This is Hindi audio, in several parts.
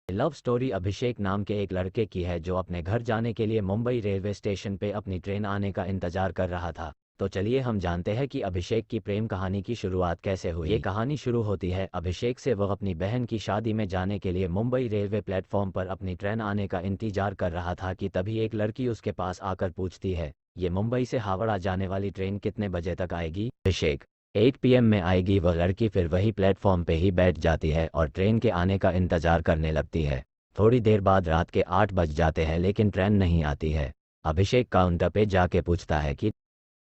लव स्टोरी अभिषेक नाम के एक लड़के की है जो अपने घर जाने के लिए मुंबई रेलवे स्टेशन पे अपनी ट्रेन आने का इंतजार कर रहा था। तो चलिए हम जानते हैं कि अभिषेक की प्रेम कहानी की शुरुआत कैसे हुई। ये कहानी शुरू होती है अभिषेक से। वह अपनी बहन की शादी में जाने के लिए मुंबई रेलवे प्लेटफॉर्म पर अपनी ट्रेन आने का इंतजार कर रहा था कि तभी एक लड़की उसके पास आकर पूछती है, ये मुंबई से हावड़ा जाने वाली ट्रेन कितने बजे तक आएगी? अभिषेक 8 PM में आएगी। वह लड़की फिर वही प्लेटफॉर्म पे ही बैठ जाती है और ट्रेन के आने का इंतजार करने लगती है। थोड़ी देर बाद रात के 8 बज जाते हैं लेकिन ट्रेन नहीं आती है। अभिषेक काउंटर पे जाके पूछता है कि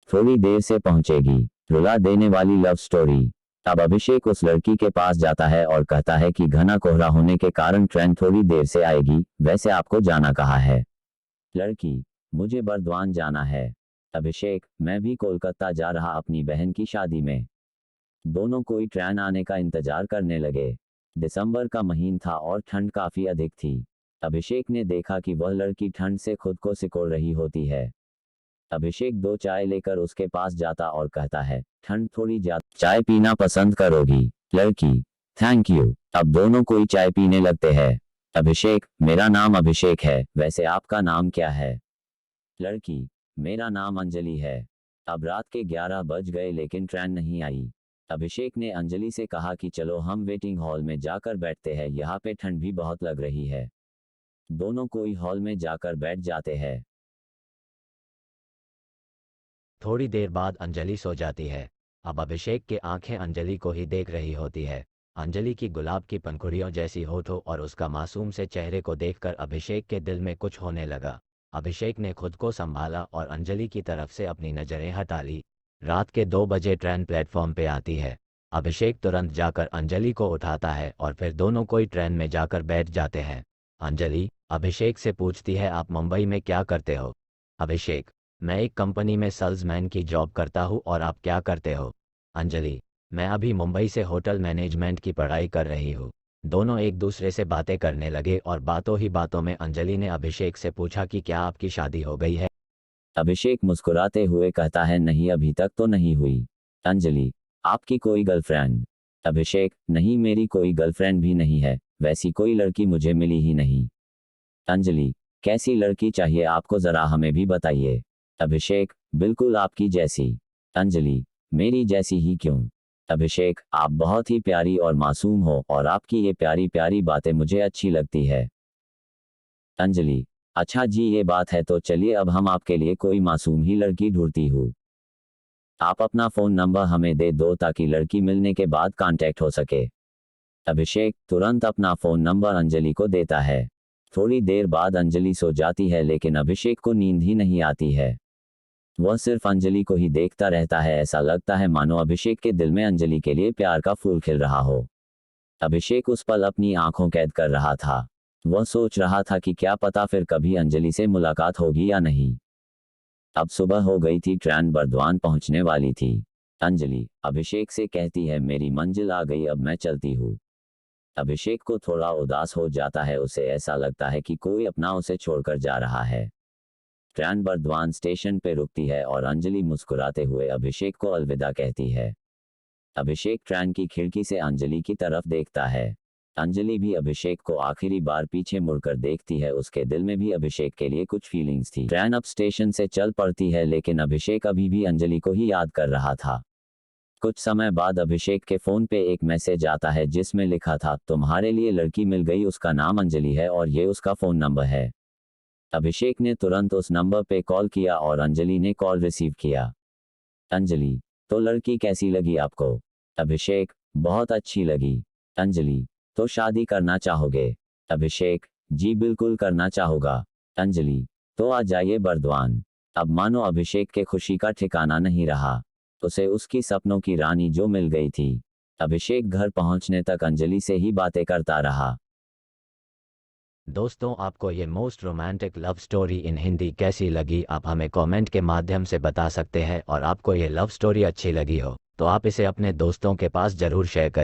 थोड़ी देर से पहुंचेगी। रुला देने वाली लव स्टोरी। तब अभिषेक उस लड़की के पास जाता है और कहता है कि घना कोहरा होने के कारण ट्रेन थोड़ी देर से आएगी। वैसे आपको जाना कहाँ है? लड़की, मुझे बर्दवान जाना है। अभिषेक, मैं भी कोलकाता जा रहा अपनी बहन की शादी में। दोनों कोई ट्रेन आने का इंतजार करने लगे। दिसंबर का महीन था और ठंड काफी अधिक थी। अभिषेक ने देखा कि वह लड़की ठंड से खुद को सिकोड़ रही होती है। अभिषेक 2 चाय लेकर उसके पास जाता और कहता है, ठंड थोड़ी ज्यादा, चाय पीना पसंद करोगी? लड़की, थैंक यू। अब दोनों कोई चाय पीने लगते हैं। अभिषेक, मेरा नाम अभिषेक है, वैसे आपका नाम क्या है? लड़की, मेरा नाम अंजलि है। अब रात के 11 बज गए लेकिन ट्रेन नहीं आई। अभिषेक ने अंजलि से कहा कि चलो हम वेटिंग हॉल में जाकर बैठते हैं, यहाँ पे ठंड भी बहुत लग रही है। दोनों कोई हॉल में जाकर बैठ जाते हैं। थोड़ी देर बाद अंजलि सो जाती है। अब अभिषेक की आंखें अंजलि को ही देख रही होती है। अंजलि की गुलाब की पंखुड़ियों जैसी होठों और उसका मासूम से चेहरे को देखकर अभिषेक के दिल में कुछ होने लगा। अभिषेक ने खुद को संभाला और अंजलि की तरफ से अपनी नज़रें हटा ली। रात के 2 बजे ट्रेन प्लेटफॉर्म पे आती है। अभिषेक तुरंत जाकर अंजलि को उठाता है और फिर दोनों कोई ट्रेन में जाकर बैठ जाते हैं। अंजलि अभिषेक से पूछती है, आप मुंबई में क्या करते हो? अभिषेक, मैं एक कंपनी में सेल्समैन की जॉब करता हूँ। और आप क्या करते हो? अंजलि, मैं अभी मुंबई से होटल मैनेजमेंट की पढ़ाई कर रही हूँ। दोनों एक दूसरे से बातें करने लगे और बातों ही बातों में अंजलि ने अभिषेक से पूछा कि क्या आपकी शादी हो गई है? अभिषेक मुस्कुराते हुए कहता है, नहीं, अभी तक तो नहीं हुई। अंजलि, आपकी कोई गर्लफ्रेंड? अभिषेक, नहीं, मेरी कोई गर्लफ्रेंड भी नहीं है, वैसी कोई लड़की मुझे मिली ही नहीं। अंजलि, कैसी लड़की चाहिए आपको, जरा हमें भी बताइए। अभिषेक, बिल्कुल आपकी जैसी। अंजलि, मेरी जैसी ही क्यों? अभिषेक, आप बहुत ही प्यारी और मासूम हो और आपकी ये प्यारी प्यारी बातें मुझे अच्छी लगती है। अंजलि, अच्छा जी, ये बात है तो चलिए अब हम आपके लिए कोई मासूम ही लड़की ढूंढती हूँ। आप अपना फोन नंबर हमें दे दो ताकि लड़की मिलने के बाद कांटेक्ट हो सके। अभिषेक तुरंत अपना फोन नंबर अंजलि को देता है। थोड़ी देर बाद अंजलि सो जाती है लेकिन अभिषेक को नींद ही नहीं आती है। वह सिर्फ अंजलि को ही देखता रहता है। ऐसा लगता है मानो अभिषेक के दिल में अंजलि के लिए प्यार का फूल खिल रहा हो। अभिषेक उस पल अपनी आंखों कैद कर रहा था। वह सोच रहा था कि क्या पता फिर कभी अंजलि से मुलाकात होगी या नहीं। अब सुबह हो गई थी, ट्रेन बर्दवान पहुंचने वाली थी। अंजलि अभिषेक से कहती है, मेरी मंजिल आ गई, अब मैं चलती हूँ। अभिषेक को थोड़ा उदास हो जाता है। उसे ऐसा लगता है कि कोई अपना उसे छोड़कर जा रहा है। ट्रेन बर्दवान स्टेशन पे रुकती है और अंजलि मुस्कुराते हुए अभिषेक को अलविदा कहती है। अभिषेक ट्रेन की खिड़की से अंजलि की तरफ देखता है। अंजलि भी अभिषेक को आखिरी बार पीछे मुड़कर देखती है। उसके दिल में भी अभिषेक के लिए कुछ फीलिंग्स थी। ट्रेन अब स्टेशन से चल पड़ती है लेकिन अभिषेक अभी भी अंजलि को ही याद कर रहा था। कुछ समय बाद अभिषेक के फोन पे एक मैसेज आता है जिसमें लिखा था, तुम्हारे लिए लड़की मिल गई, उसका नाम अंजलि है और ये उसका फोन नंबर है। अभिषेक ने तुरंत उस नंबर पे कॉल किया और अंजलि ने कॉल रिसीव किया। अंजलि, तो लड़की कैसी लगी आपको? अभिषेक, बहुत अच्छी लगी। अंजलि, तो शादी करना चाहोगे? अभिषेक, जी बिल्कुल करना चाहूंगा। अंजलि, तो आ जाइए बर्दवान। अब मानो अभिषेक के खुशी का ठिकाना नहीं रहा। उसे उसकी सपनों की रानी जो मिल गई थी। अभिषेक घर पहुंचने तक अंजलि से ही बातें करता रहा। दोस्तों, आपको ये most romantic love story in Hindi कैसी लगी? आप हमें कमेंट के माध्यम से बता सकते हैं। और आपको ये लव स्टोरी अच्छी लगी हो तो आप इसे अपने दोस्तों के पास जरूर शेयर करें।